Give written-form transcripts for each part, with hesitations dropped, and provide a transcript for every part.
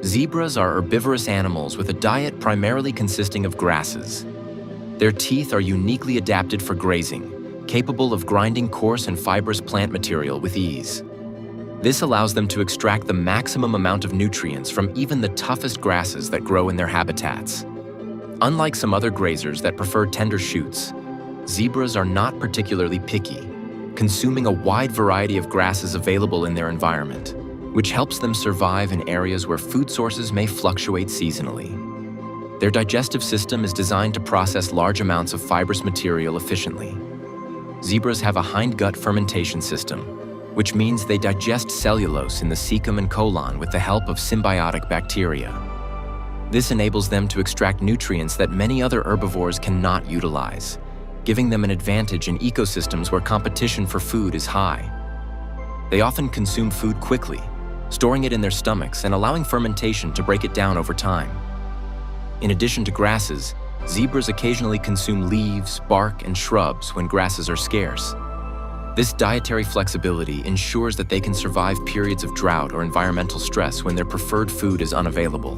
Zebras are herbivorous animals with a diet primarily consisting of grasses. Their teeth are uniquely adapted for grazing, capable of grinding coarse and fibrous plant material with ease. This allows them to extract the maximum amount of nutrients from even the toughest grasses that grow in their habitats. Unlike some other grazers that prefer tender shoots, zebras are not particularly picky, consuming a wide variety of grasses available in their environment, which helps them survive in areas where food sources may fluctuate seasonally. Their digestive system is designed to process large amounts of fibrous material efficiently. Zebras have a hindgut fermentation system, which means they digest cellulose in the cecum and colon with the help of symbiotic bacteria. This enables them to extract nutrients that many other herbivores cannot utilize, giving them an advantage in ecosystems where competition for food is high. They often consume food quickly, storing it in their stomachs and allowing fermentation to break it down over time. In addition to grasses, zebras occasionally consume leaves, bark, and shrubs when grasses are scarce. This dietary flexibility ensures that they can survive periods of drought or environmental stress when their preferred food is unavailable.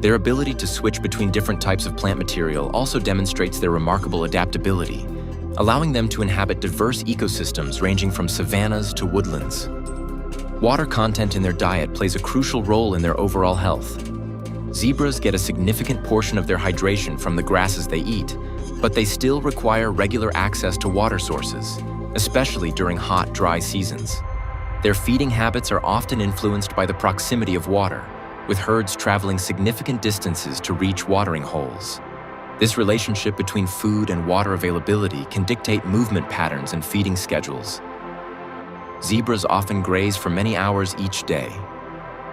Their ability to switch between different types of plant material also demonstrates their remarkable adaptability, allowing them to inhabit diverse ecosystems ranging from savannas to woodlands. Water content in their diet plays a crucial role in their overall health. Zebras get a significant portion of their hydration from the grasses they eat, but they still require regular access to water sources, especially during hot, dry seasons. Their feeding habits are often influenced by the proximity of water, with herds traveling significant distances to reach watering holes. This relationship between food and water availability can dictate movement patterns and feeding schedules. Zebras often graze for many hours each day.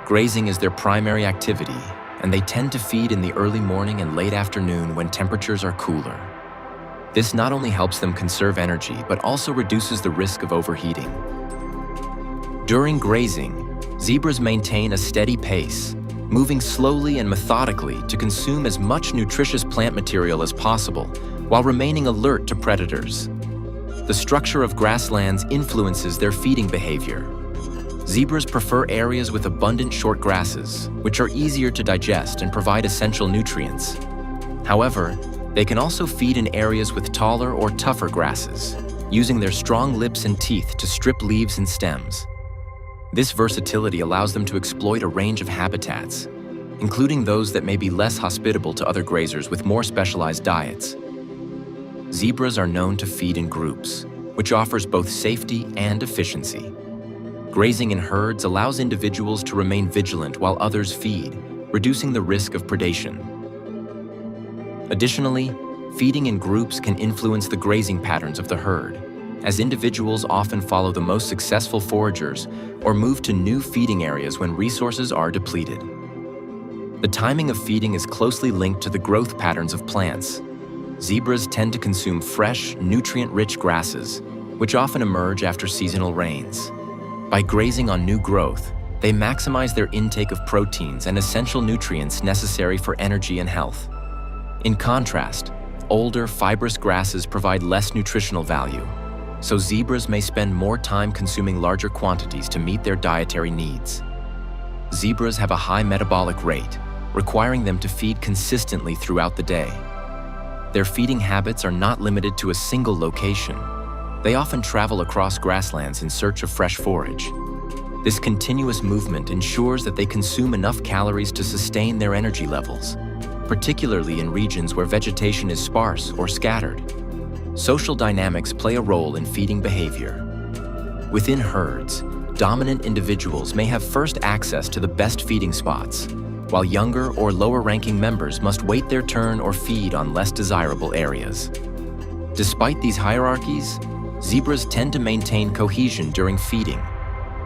Grazing is their primary activity, and they tend to feed in the early morning and late afternoon when temperatures are cooler. This not only helps them conserve energy, but also reduces the risk of overheating. During grazing, zebras maintain a steady pace, moving slowly and methodically to consume as much nutritious plant material as possible while remaining alert to predators. The structure of grasslands influences their feeding behavior. Zebras prefer areas with abundant short grasses, which are easier to digest and provide essential nutrients. However, they can also feed in areas with taller or tougher grasses, using their strong lips and teeth to strip leaves and stems. This versatility allows them to exploit a range of habitats, including those that may be less hospitable to other grazers with more specialized diets. Zebras are known to feed in groups, which offers both safety and efficiency. Grazing in herds allows individuals to remain vigilant while others feed, reducing the risk of predation. Additionally, feeding in groups can influence the grazing patterns of the herd, as individuals often follow the most successful foragers or move to new feeding areas when resources are depleted. The timing of feeding is closely linked to the growth patterns of plants. Zebras tend to consume fresh, nutrient-rich grasses, which often emerge after seasonal rains. By grazing on new growth, they maximize their intake of proteins and essential nutrients necessary for energy and health. In contrast, older, fibrous grasses provide less nutritional value, so zebras may spend more time consuming larger quantities to meet their dietary needs. Zebras have a high metabolic rate, requiring them to feed consistently throughout the day. Their feeding habits are not limited to a single location. They often travel across grasslands in search of fresh forage. This continuous movement ensures that they consume enough calories to sustain their energy levels, particularly in regions where vegetation is sparse or scattered. Social dynamics play a role in feeding behavior. Within herds, dominant individuals may have first access to the best feeding spots, while younger or lower-ranking members must wait their turn or feed on less desirable areas. Despite these hierarchies, zebras tend to maintain cohesion during feeding,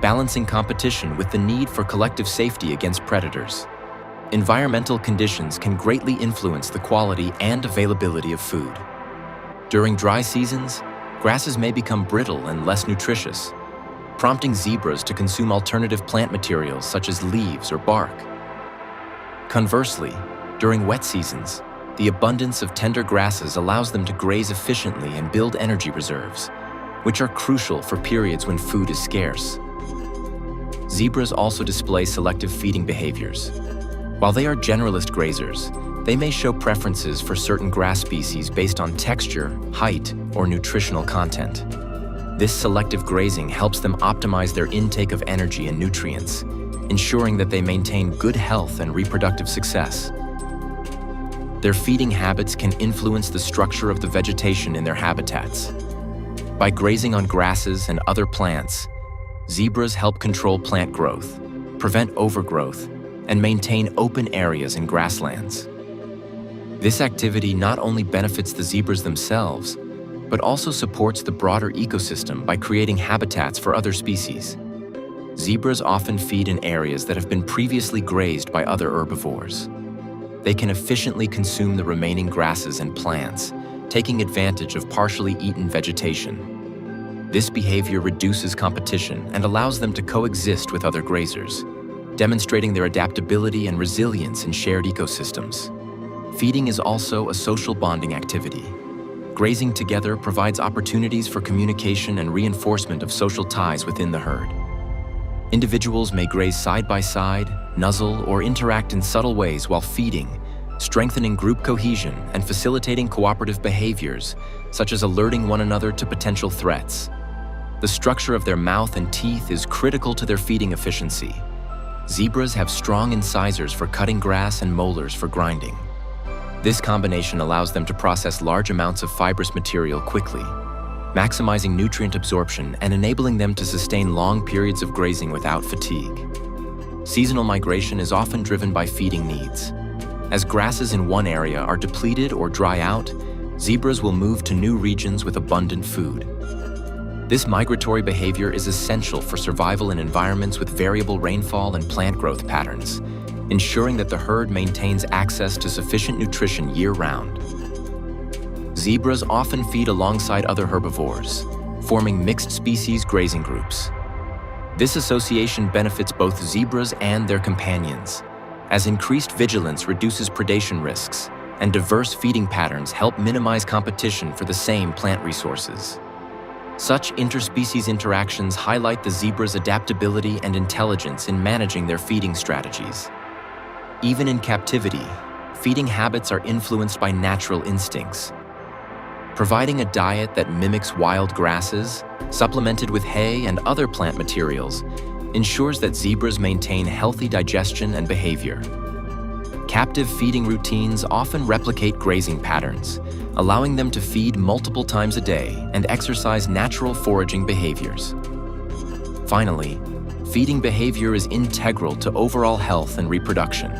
balancing competition with the need for collective safety against predators. Environmental conditions can greatly influence the quality and availability of food. During dry seasons, grasses may become brittle and less nutritious, prompting zebras to consume alternative plant materials such as leaves or bark. Conversely, during wet seasons, the abundance of tender grasses allows them to graze efficiently and build energy reserves, which are crucial for periods when food is scarce. Zebras also display selective feeding behaviors. While they are generalist grazers, they may show preferences for certain grass species based on texture, height, or nutritional content. This selective grazing helps them optimize their intake of energy and nutrients, ensuring that they maintain good health and reproductive success. Their feeding habits can influence the structure of the vegetation in their habitats. By grazing on grasses and other plants, zebras help control plant growth, prevent overgrowth, and maintain open areas in grasslands. This activity not only benefits the zebras themselves, but also supports the broader ecosystem by creating habitats for other species. Zebras often feed in areas that have been previously grazed by other herbivores. They can efficiently consume the remaining grasses and plants, taking advantage of partially eaten vegetation. This behavior reduces competition and allows them to coexist with other grazers, demonstrating their adaptability and resilience in shared ecosystems. Feeding is also a social bonding activity. Grazing together provides opportunities for communication and reinforcement of social ties within the herd. Individuals may graze side by side, nuzzle, or interact in subtle ways while feeding, strengthening group cohesion and facilitating cooperative behaviors, such as alerting one another to potential threats. The structure of their mouth and teeth is critical to their feeding efficiency. Zebras have strong incisors for cutting grass and molars for grinding. This combination allows them to process large amounts of fibrous material quickly, maximizing nutrient absorption and enabling them to sustain long periods of grazing without fatigue. Seasonal migration is often driven by feeding needs. As grasses in one area are depleted or dry out, zebras will move to new regions with abundant food. This migratory behavior is essential for survival in environments with variable rainfall and plant growth patterns, ensuring that the herd maintains access to sufficient nutrition year-round. Zebras often feed alongside other herbivores, forming mixed-species grazing groups. This association benefits both zebras and their companions, as increased vigilance reduces predation risks, and diverse feeding patterns help minimize competition for the same plant resources. Such interspecies interactions highlight the zebra's adaptability and intelligence in managing their feeding strategies. Even in captivity, feeding habits are influenced by natural instincts. Providing a diet that mimics wild grasses, supplemented with hay and other plant materials, ensures that zebras maintain healthy digestion and behavior. Captive feeding routines often replicate grazing patterns, allowing them to feed multiple times a day and exercise natural foraging behaviors. Finally, feeding behavior is integral to overall health and reproduction.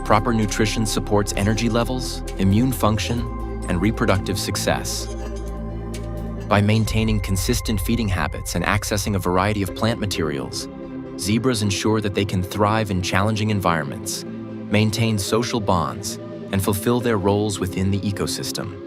Proper nutrition supports energy levels, immune function, and reproductive success. By maintaining consistent feeding habits and accessing a variety of plant materials, zebras ensure that they can thrive in challenging environments, maintain social bonds, and fulfill their roles within the ecosystem.